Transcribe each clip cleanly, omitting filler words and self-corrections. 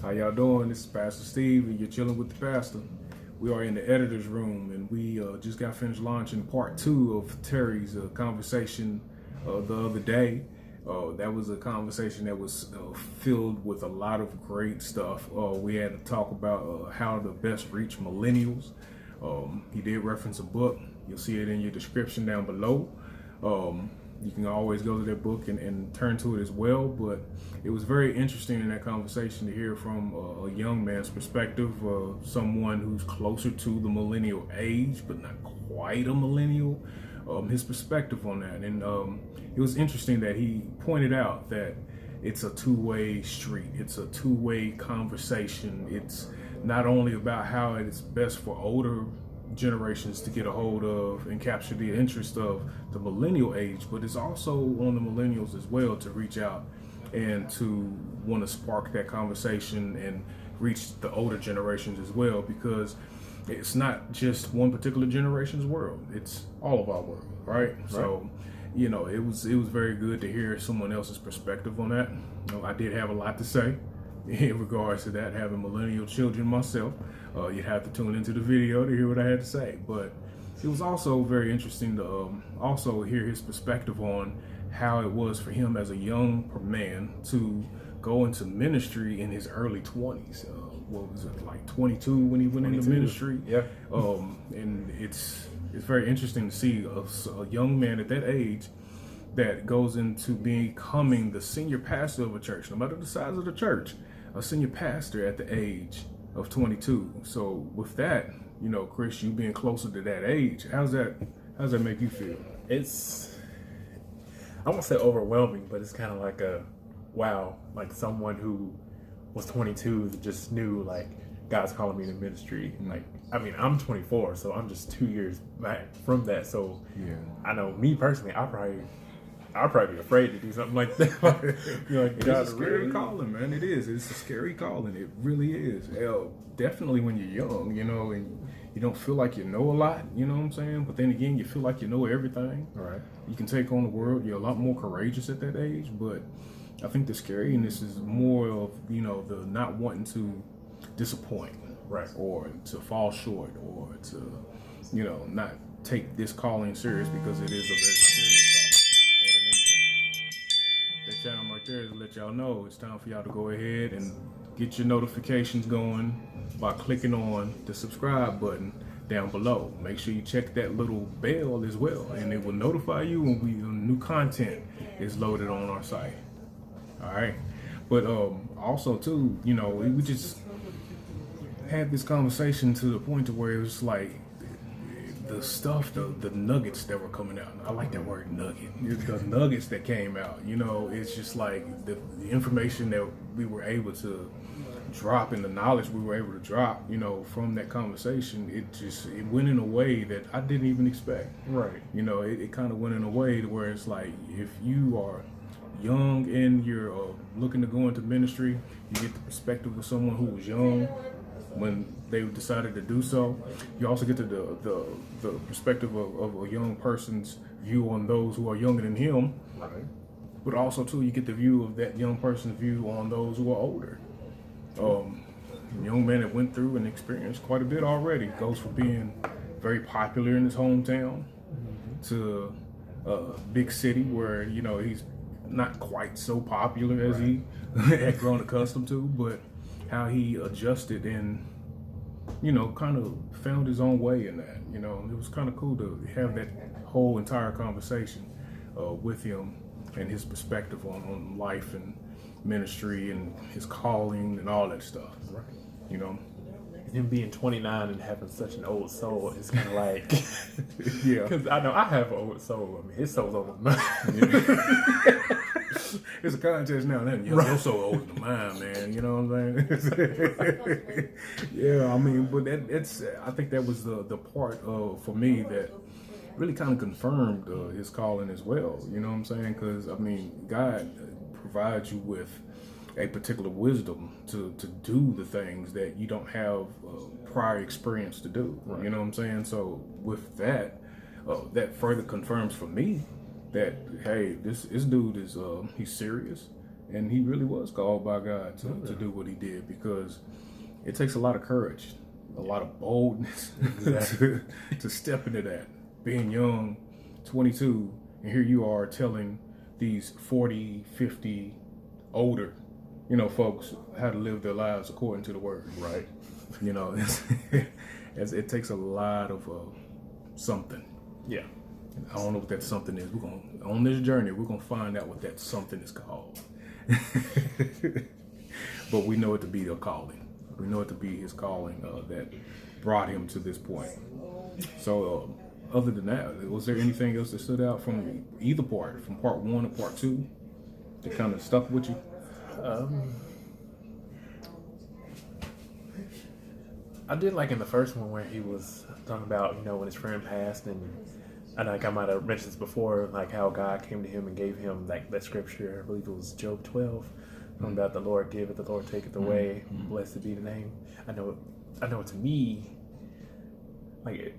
How y'all doing? This is Pastor Steve, and you're chilling with the pastor. We are in the editor's room, and we just got finished launching part 2 of Terry's conversation the other day. That was a conversation that was filled with a lot of great stuff. We had to talk about how to best reach millennials. He did reference a book. You'll see it in your description down below. You can always go to that book and turn to it as well. But it was very interesting in that conversation to hear from a young man's perspective, someone who's closer to the millennial age, but not quite a millennial, his perspective on that. And it was interesting that he pointed out that it's a two-way street. It's a two-way conversation. It's not only about how it's best for older generations to get a hold of and capture the interest of the millennial age, but it's also on the millennials as well to reach out and to want to spark that conversation and reach the older generations as well, because it's not just one particular generation's world, it's all of our world, right? So you know, it was very good to hear someone else's perspective on that. You know, I did have a lot to say in regards to that, having millennial children myself. You'd have to tune into the video to hear what I had to say. But it was also very interesting to also hear his perspective on how it was for him as a young man to go into ministry in his early 20s. What was it, like 22 when he went into ministry? Yeah. And it's very interesting to see a young man at that age that goes into becoming the senior pastor of a church, no matter the size of the church, a senior pastor at the age of 22. So with that, you know, Chris, you being closer to that age, how's that make you feel? It's, I won't say overwhelming, but it's kind of like a wow, like someone who was 22 that just knew like God's calling me to ministry. And like, I mean, I'm 24, so I'm just 2 years back from that. So yeah, I know me personally, I'll probably be afraid to do something like that. You know, it's a scary calling, man. It is. It's a scary calling. It really is. Hell, definitely when you're young, you know, and you don't feel like you know a lot, you know what I'm saying? But then again, you feel like you know everything. Right. You can take on the world. You're a lot more courageous at that age. But I think the scariness is more of, you know, the not wanting to disappoint. Right. Or to fall short, or to, you know, not take this calling serious, because it is a very serious calling. That chime right there is to let y'all know it's time for y'all to go ahead and get your notifications going by clicking on the subscribe button down below. Make sure you check that little bell as well, and it will notify you when new content is loaded on our site. All right, but also too, you know, we just had this conversation to the point to where it was like the stuff, the nuggets that were coming out. I like that word, nugget. The nuggets that came out, you know, it's just like the information that we were able to drop and the knowledge we were able to drop, you know, from that conversation. It went in a way that I didn't even expect. Right. You know, it kind of went in a way to where it's like, if you are young and you're looking to go into ministry, you get the perspective of someone who was young when they decided to do so. You also get to the perspective of a young person's view on those who are younger than him. Right. But also too, you get the view of that young person's view on those who are older. A young man that went through and experienced quite a bit already, goes from being very popular in his hometown to a big city where, you know, he's not quite so popular as he had grown accustomed to, but how he adjusted and, you know, kind of found his own way in that. You know, it was kind of cool to have that whole entire conversation with him and his perspective on life and ministry and his calling and all that stuff. Right. You know, him being 29 and having such an old soul is kind of like, yeah, because I know I have an old soul. I mean, his soul's older than mine. It's a contest now. Then you're so older than mine, man. You know what I'm saying? Yeah, I mean, but it's. I think that was the part for me that really kind of confirmed his calling as well. You know what I'm saying? Because I mean, God provides you with a particular wisdom to do the things that you don't have prior experience to do. Right. You know what I'm saying? So with that, that further confirms for me that, hey, this dude is he's serious, and he really was called by God to do what he did, because because it takes a lot of courage, a lot of boldness to step into that. Being young, 22, and here you are telling these 40, 50, older, folks how to live their lives according to the word. Right. It takes a lot of something. Yeah. I don't know what that something is. On this journey, we're gonna find out what that something is called. But we know it to be a calling. We know it to be his calling that brought him to this point. So, other than that, was there anything else that stood out from either part, from part 1 or part 2, that kind of stuck with you? I did like in the first one where he was talking about, when his friend passed, and I think I might have mentioned this before, like how God came to him and gave him like that scripture. I believe it was Job 12, talking about the Lord giveth, the Lord taketh away. Blessed be the name. I know to me, like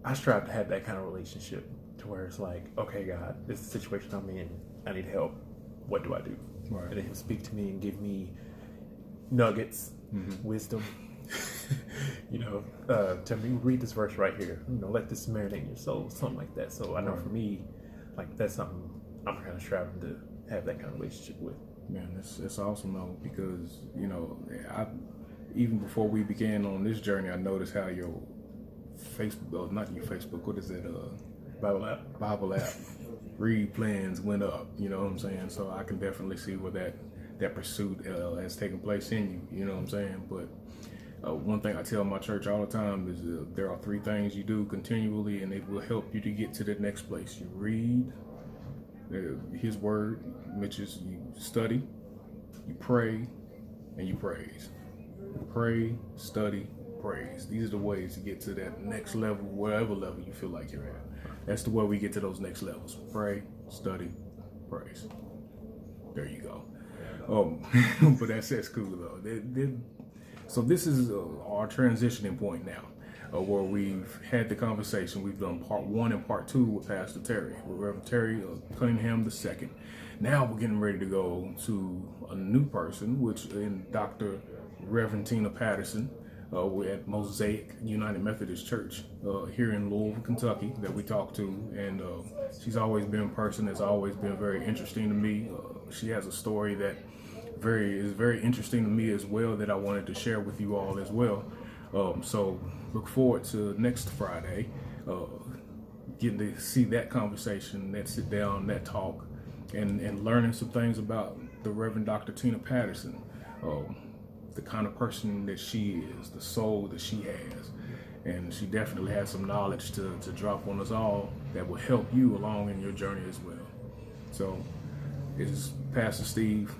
I strive to have that kind of relationship to where it's like, okay, God, this is the situation I'm in. I need help. What do I do? Right. And then He'll speak to me and give me nuggets, wisdom. Tell me, read this verse right here. Let this marinate in your soul, something like that. So I know for me, like that's something I'm kind of striving to have that kind of relationship with. Man, it's awesome though, because even before we began on this journey, I noticed how your Facebook, not your Facebook, what is it? Bible app read plans went up. You know what I'm saying? So I can definitely see where that pursuit has taken place in you. You know what I'm saying? But one thing I tell my church all the time is there are 3 things you do continually, and it will help you to get to the next place. You read His word, which is you study, you pray, and you praise. Pray, study, praise. These are the ways to get to that next level, whatever level you feel like you're at. That's the way we get to those next levels. Pray, study, praise. There you go. But that's cool though. So this is our transitioning point now, where we've had the conversation. We've done part 1 and part 2 with Pastor Terry, with Reverend Terry Traynham II. Now we're getting ready to go to a new person, which in Dr. Reverend Tina Patterson. We're at Mosaic United Methodist Church here in Louisville, Kentucky, that we talked to, and she's always been a person that's always been very interesting to me. She has a story that is very interesting to me as well, that I wanted to share with you all as well. So look forward to next Friday, getting to see that conversation, that sit down, that talk, and learning some things about the Reverend Dr. Tina Patterson, the kind of person that she is, the soul that she has. And she definitely has some knowledge to drop on us all that will help you along in your journey as well. So it's Pastor Steve.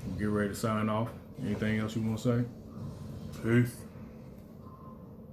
We'll get ready to sign off. Anything else you want to say? Peace.